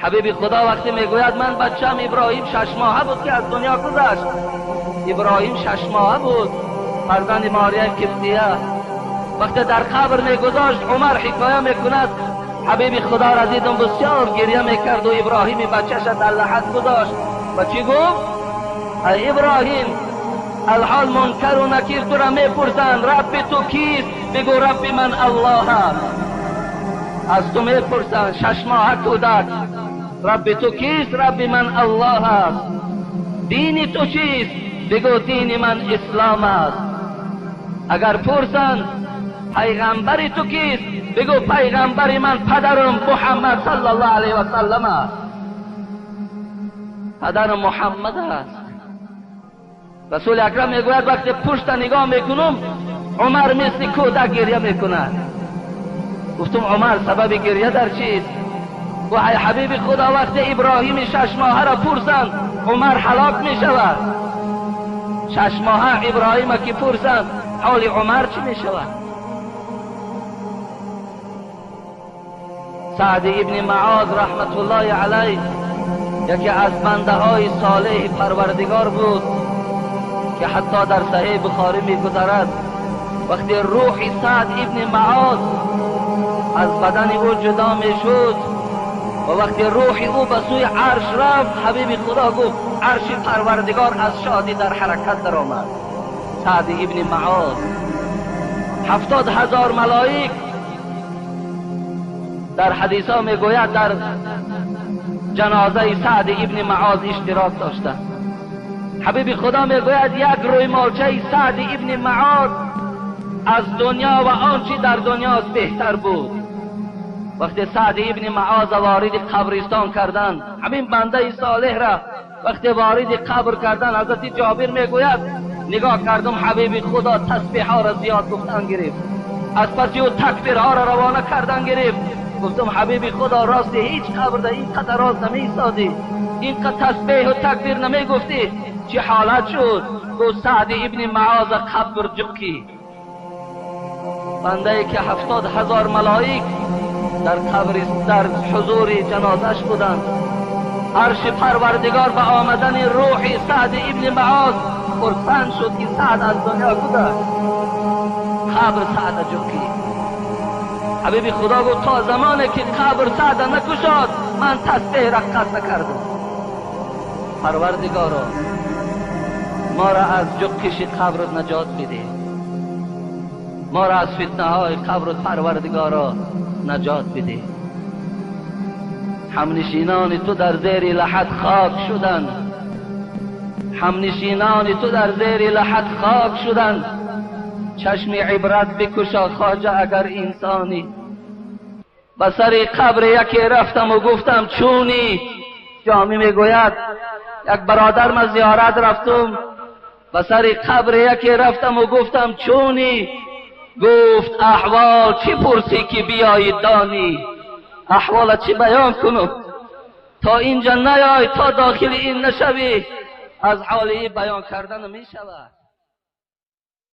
حبیب خدا وقتی میگوید من بچم ابراهیم 6 ماهه بود که از دنیا گذشت. ابراهیم 6 ماهه بود، فرزند ماریا کبتیه. وقتی در قبر میگذاشت عمر حکایه میکند حبیب خدا را دیدم بسیار گریه میکرد و ابراهیم بچه‌ش در لحد گذاشت و چی گفت؟ ای ابراهیم الحال منکر و نکیر تو را میپرسند رب تو کیست؟ بگو رب من الله است. از تو میپرسند 6 ماهه کودک رب تو کیست؟ رب من الله است. دین تو چیست؟ بگو دین من اسلام است. اگر پرسند پیغمبر تو کیست؟ بگو پیغمبر من پدرم محمد صلی الله علیه و سلم است. پدر محمد است. رسول اکرم میگوید وقتی پشت نگاه میکنم عمر مثل کودک گریه میکند. گفتم عمر سبب گریه در چیست؟ و ای حبیب خدا وقتی ابراهیم 6 ماهه را پرسند عمر هلاک میشود. 6 ماهه ابراهیم که پرسند حال عمر چی میشود؟ سعد ابن معاذ رحمت الله علیه یکی از بنده های صالح پروردگار بود که حتی در صحیح بخاری میگذرد وقتی روح سعد ابن معاذ از بدن او جدا میشد و وقتی روح او به سوی عرش رفت حبیب خدا گفت عرش پروردگار از شادی در حرکت در آمد. سعد ابن معاذ 70,000 ملائک در حدیث ها میگوید در جنازه سعد ابن معاذ اشتراک داشتند. حبیب خدا میگوید یک روی مالچه سعد ابن معاذ از دنیا و آنچه در دنیاست بهتر بود. وقتی سعد ابن معاذ وارد قبرستان کردند همین بنده صالح را وقتی وارد قبر کردند حضرت جابر میگوید نگاه کردم حبیب خدا تسبیح ها را زیاد گفتن گرفت، از پس او تکبیر ها را روانه کردن گرفت. گفتم حبیب خدا راست هیچ قبر در این قدر راست نمی ایستادی، این قدر تسبیح و تکبیر نمی گفتی، چه حالت شد؟ گفت سعد ابن معاذ قبر جکی بنده که 70,000 ملائک در قبر در حضور جنازش بودند. عرش پروردگار به آمدن روح سعد ابن معاذ خرسند شد که سعد از دنیا گذشت. قبر سعد جکی. حبیب خدا گفت تا زمانی که قبر سعد نکشاد من تسبیح را قطع نکردم. پروردگارا ما را از جکش قبر نجات بده، ما را از فتنه های قبر پروردگارا نجات بده. همنشینان تو در زیر لحد خاک شدند، همنشینان تو در زیر لحد خاک شدند. چشم عبرت بکشا خواجه اگر انسانی. به سر قبر یکی رفتم و گفتم چونی؟ جامی میگوید یک برادر من زیارت رفتم به سر قبر یکی رفتم و گفتم چونی؟ گفت احوال چی پرسی که بیایی دانی؟ احوال چی بیان کنم تا اینجا نیای تا داخل این نشوی؟ از حال بیان کردن می شود.